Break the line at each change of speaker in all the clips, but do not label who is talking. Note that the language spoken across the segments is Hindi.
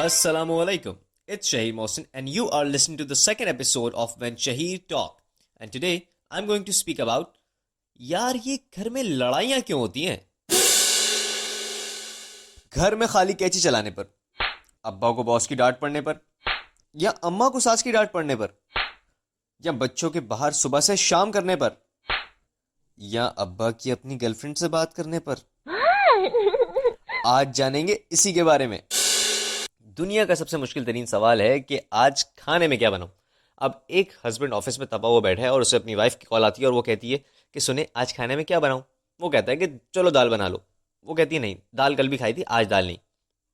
Assalamualaikum. It's Shahir Mohsin and you are listening to the second episode of When Shahir Talk. And today I'm going to speak about यार ये घर में लड़ाइयाँ क्यों होती हैं? घर में खाली कैंची चलाने पर, अब्बा को बॉस की डांट पड़ने पर, या अम्मा को सास की डांट पड़ने पर, या बच्चों के बाहर सुबह से शाम करने पर, या अब्बा की अपनी गर्लफ्रेंड से बात करने पर। आज जानेंगे इसी के बारे में। दुनिया का सबसे मुश्किल तरीन सवाल है कि आज खाने में क्या बनाऊं। अब एक हस्बैंड ऑफिस में तपा हुआ बैठा है और उसे अपनी वाइफ की कॉल आती है और वो कहती है कि सुने आज खाने में क्या बनाऊं। वो कहता है कि चलो दाल बना लो। वो कहती है नहीं, दाल कल भी खाई थी, आज दाल नहीं।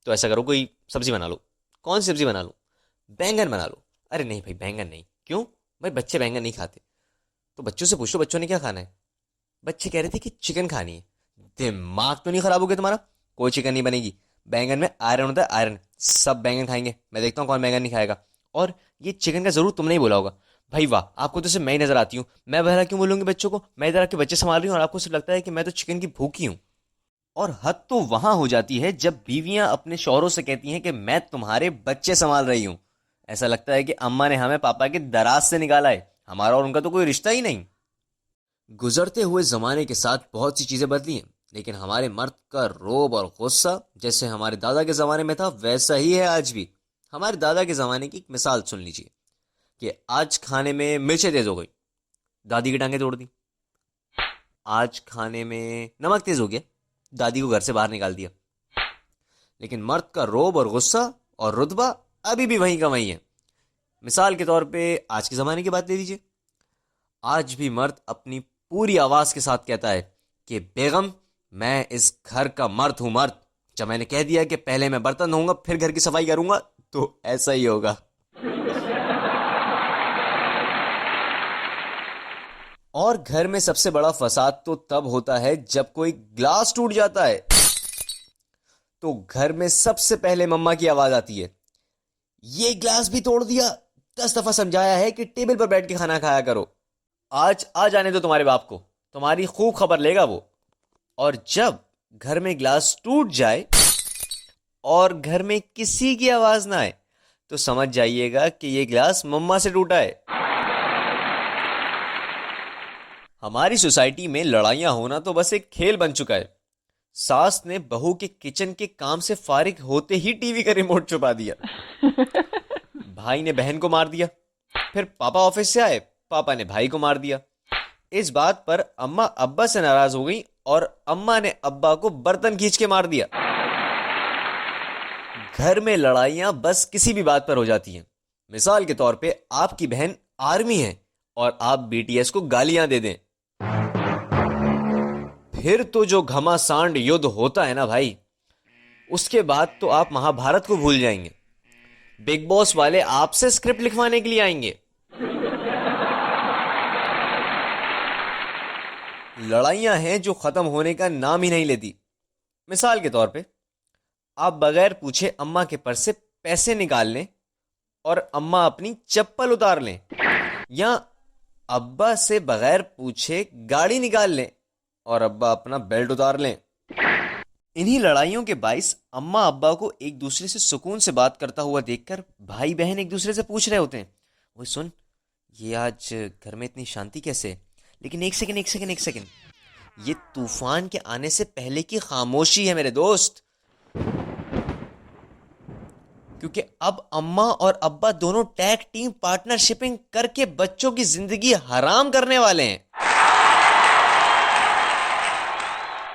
तो ऐसा करो कोई सब्जी बना लो। कौन सी सब्जी बना लो? बैंगन बना लो। अरे नहीं भाई, बैंगन नहीं। क्यों भाई? बच्चे बैंगन नहीं खाते। तो बच्चों से पूछ लो बच्चों ने क्या खाना है। बच्चे कह रहे थे कि चिकन खानी है। दिमाग तो नहीं खराब हो गया तुम्हारा? कोई चिकन नहीं बनेगी। बैंगन में आयरन होता है, आयरन। सब बैंगन खाएंगे, मैं देखता हूँ कौन बैंगन नहीं खाएगा। और ये चिकन का जरूर तुमने ही बोला होगा। भाई वाह, आपको तो सिर्फ मैं ही नजर आती हूँ। मैं भला क्यों बोलूंगी बच्चों को? मैं इधर आपके बच्चे संभाल रही हूँ और आपको सिर्फ लगता है कि मैं तो चिकन की भूखी हूँ। और हद तो वहां हो जाती है जब बीवियां अपने शौहरों से कहती हैं कि मैं तुम्हारे बच्चे संभाल रही हूँ। ऐसा लगता है कि अम्मा ने हमें पापा के दराज से निकाला है। हमारा और उनका तो कोई रिश्ता ही नहीं। गुजरते हुए जमाने के साथ बहुत सी चीजें बदली हैं, लेकिन हमारे मर्द का रोब और गुस्सा जैसे हमारे दादा के ज़माने में था वैसा ही है आज भी। हमारे दादा के ज़माने की एक मिसाल सुन लीजिए कि आज खाने में मिर्चें तेज़ हो गई, दादी की टांगें तोड़ दी। आज खाने में नमक तेज़ हो गया, दादी को घर से बाहर निकाल दिया। लेकिन मर्द का रोब और गुस्सा और रुतबा अभी भी वहीं का वहीं है। मिसाल के तौर पे आज के ज़माने की बात ले लीजिए। आज भी मर्द अपनी पूरी आवाज़ के साथ कहता है कि बेगम, मैं इस घर का मर्द हूं, मर्द। जब मैंने कह दिया कि पहले मैं बर्तन धोऊंगा फिर घर की सफाई करूंगा, तो ऐसा ही होगा। और घर में सबसे बड़ा फसाद तो तब होता है जब कोई ग्लास टूट जाता है। तो घर में सबसे पहले मम्मा की आवाज आती है, ये ग्लास भी तोड़ दिया। 10 दफा समझाया है कि टेबल पर बैठ के खाना खाया करो। आज आ जाने दो तुम्हारे बाप को, तुम्हारी खूब खबर लेगा वो। और जब घर में ग्लास टूट जाए और घर में किसी की आवाज ना आए, तो समझ जाइएगा कि ये ग्लास मम्मा से टूटा है। हमारी सोसाइटी में लड़ाइयां होना तो बस एक खेल बन चुका है। सास ने बहू के किचन के काम से फारिग होते ही टीवी का रिमोट छुपा दिया। भाई ने बहन को मार दिया। फिर पापा ऑफिस से आए, पापा ने भाई को मार दिया। इस बात पर अम्मा अब्बा से नाराज हो गई और अम्मा ने अब्बा को बर्तन खींच के मार दिया। घर में लड़ाइयां बस किसी भी बात पर हो जाती हैं। मिसाल के तौर पे आपकी बहन आर्मी है और आप बीटीएस को गालियां दे दें, फिर तो जो घमासान युद्ध होता है ना भाई, उसके बाद तो आप महाभारत को भूल जाएंगे। बिग बॉस वाले आपसे स्क्रिप्ट लिखवाने के लिए आएंगे। लड़ाइयां हैं जो खत्म होने का नाम ही नहीं लेती। मिसाल के तौर पे आप बगैर पूछे अम्मा के पर्स से पैसे निकाल लें और अम्मा अपनी चप्पल उतार लें, या अब्बा से बगैर पूछे गाड़ी निकाल लें और अब्बा अपना बेल्ट उतार लें। इन्हीं लड़ाइयों के बाइस अम्मा अब्बा को एक दूसरे से सुकून से बात करता हुआ देखकर भाई बहन एक दूसरे से पूछ रहे होते हैं, वो सुन, ये आज घर में इतनी शांति कैसे? लेकिन एक सेकंड, ये तूफान के आने से पहले की खामोशी है मेरे दोस्त। क्योंकि अब अम्मा और अब्बा दोनों टैग टीम पार्टनरशिपिंग करके बच्चों की जिंदगी हराम करने वाले हैं।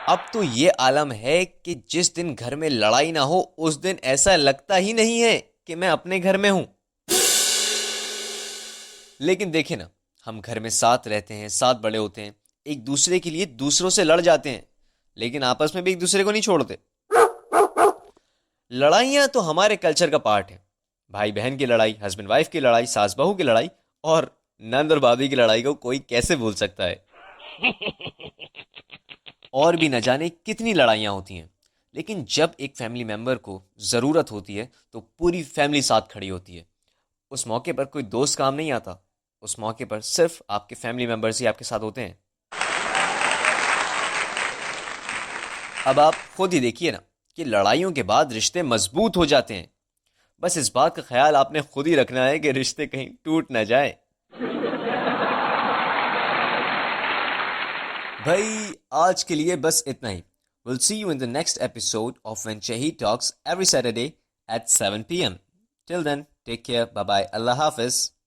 अब तो ये आलम है कि जिस दिन घर में लड़ाई ना हो उस दिन ऐसा लगता ही नहीं है कि मैं अपने घर में हूं। लेकिन देखे ना, हम घर में साथ रहते हैं, साथ बड़े होते हैं, एक दूसरे के लिए दूसरों से लड़ जाते हैं, लेकिन आपस में भी एक दूसरे को नहीं छोड़ते। लड़ाइयां तो हमारे कल्चर का पार्ट है। भाई बहन की लड़ाई, हस्बैंड वाइफ की लड़ाई, सास बहू की लड़ाई और नंद और भाभी की लड़ाई को कोई कैसे भूल सकता है। और भी न जाने कितनी लड़ाइयां होती हैं। लेकिन जब एक फैमिली मेंबर को जरूरत होती है तो पूरी फैमिली साथ खड़ी होती है। उस मौके पर कोई दोस्त काम नहीं आता। उस मौके पर सिर्फ आपके फैमिली मेंबर्स ही आपके साथ होते हैं। अब आप खुद ही देखिए ना कि लड़ाइयों के बाद रिश्ते मजबूत हो जाते हैं। बस इस बात का ख्याल आपने खुद ही रखना है कि रिश्ते कहीं टूट ना जाए। भाई आज के लिए बस इतना ही। Will see you in the next episode of when Shahid talks every Saturday at 7 p.m. Till then, take care. Bye bye. Allah Hafiz.